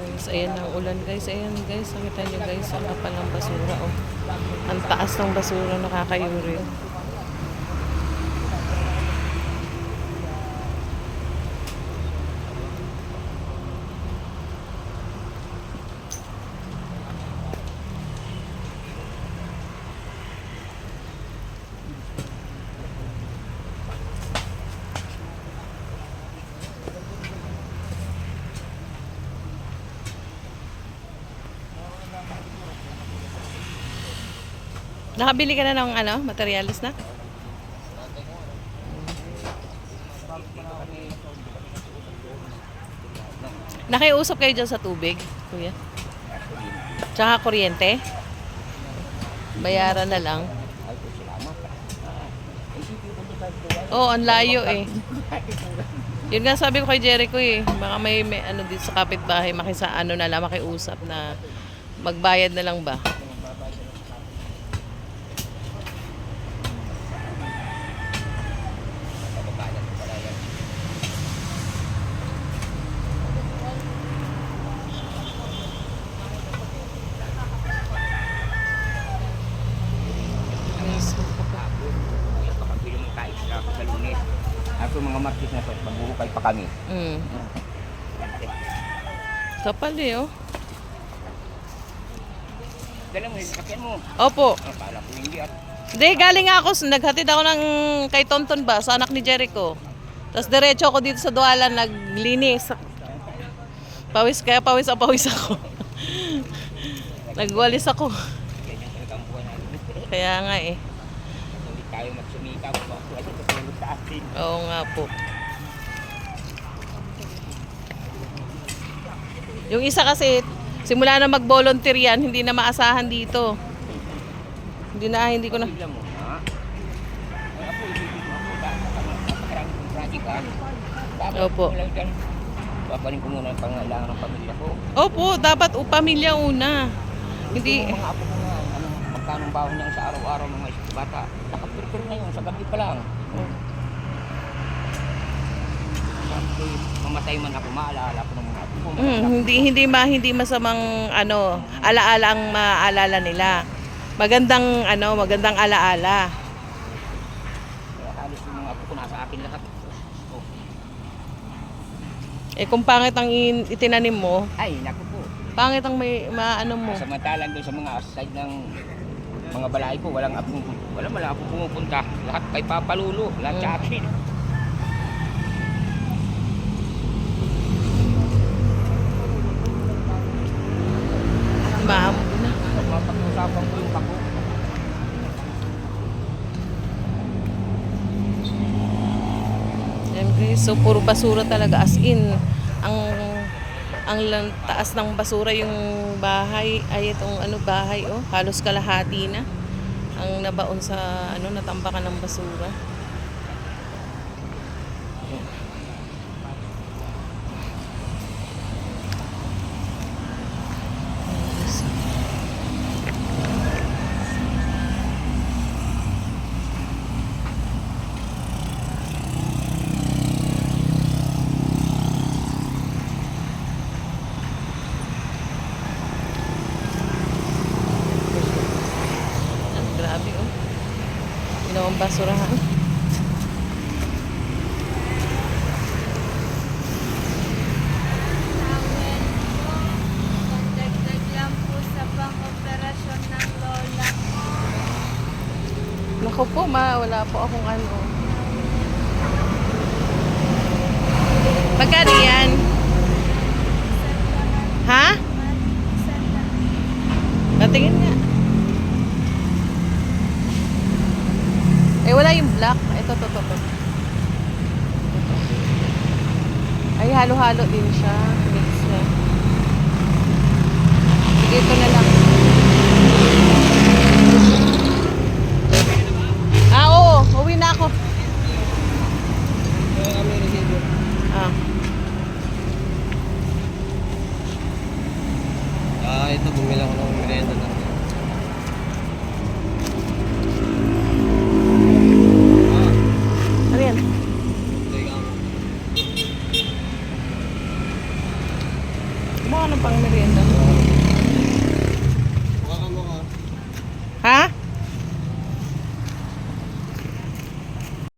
Guys, ayan ang ulan guys. Ayan guys, nakita nyo guys, ang kapal ng basura. Oh. Ang taas ng basura, nakakayuri. Oh. Nakabili ka na ng ano, materialis na? Nakiusap kayo dyan sa tubig, kuya? Tsaka kuryente? Bayaran na lang. Oo, ang layo eh. Yun nga sabi ko kay Jericho eh. Baka may ano dito sa kapitbahay, ano na lang, makiusap na magbayad na lang ba? Ako mga markis na to, magbuhukay pa kami. Kapal eh, oh. Dala mo, sakyan mo. Opo. Akala ko hindi at Hindi, galing ako. Naghatid ako ng kay Tonton ba, sa anak ni Jericho. Tapos diretso ako dito sa Dualan, naglinis. Pawis ako. Nagwalis ako. ganyan talaga ang buwan natin. Kaya nga eh. Hindi tayo magsumikap. Kasi tutulog sa atin. Oo nga po. Yung isa kasi, simula na mag-volunteer yan, hindi na maasahan dito. Hindi ko na. Bigla mo, ha? Ay, ako, ibigin mo ako. Dahil sa makarami kong project, ha? Dapat Opo. ko lang dyan. Papanin ko muna ang pangailangan ng pamilya ko. Opo, dapat pamilya una. Hindi. Yung mga apo ko nga, magkano ang baon niya sa araw-araw mga bata. Nakapirpir na yun, sa gabi pa lang. Sabi, mamatay man ako, maalala ko ng mga apo ko. Hindi masamang ano, alaala ang maalala nila. Magandang alaala. Kaya halos yung mga apo ko nasa akin lahat. Oh. Eh kung pangit ang itinanim mo, Ay, naku po. pangit ang maano mo. Samantalang doon sa mga side ng mga balay ko, walang apong pumupunta. Lahat kay Papa Lulu, lahat sa akin. Maamo na. Pag-usapan ko yung kako. Yan guys, so puro basura talaga as in. Ang taas ng basura yung bahay, ay itong bahay oh, halos kalahati na ang nabaon sa natambakan ng basura. Grabe oh. Ginawang basurahan. Dagdag lang po sa pang-operasyon ng lola ko. Naku po wala po akong ano. Magkano yan? Ha? Patingin nga. Eh wala yung black. Ito. Ay halo-halo din siya. Mix na. Sige, ito na lang. Oo. Uwi na ako. Ito bumili ako ng merienda na. Ano yan? Kumuha ka ng pang merienda mo.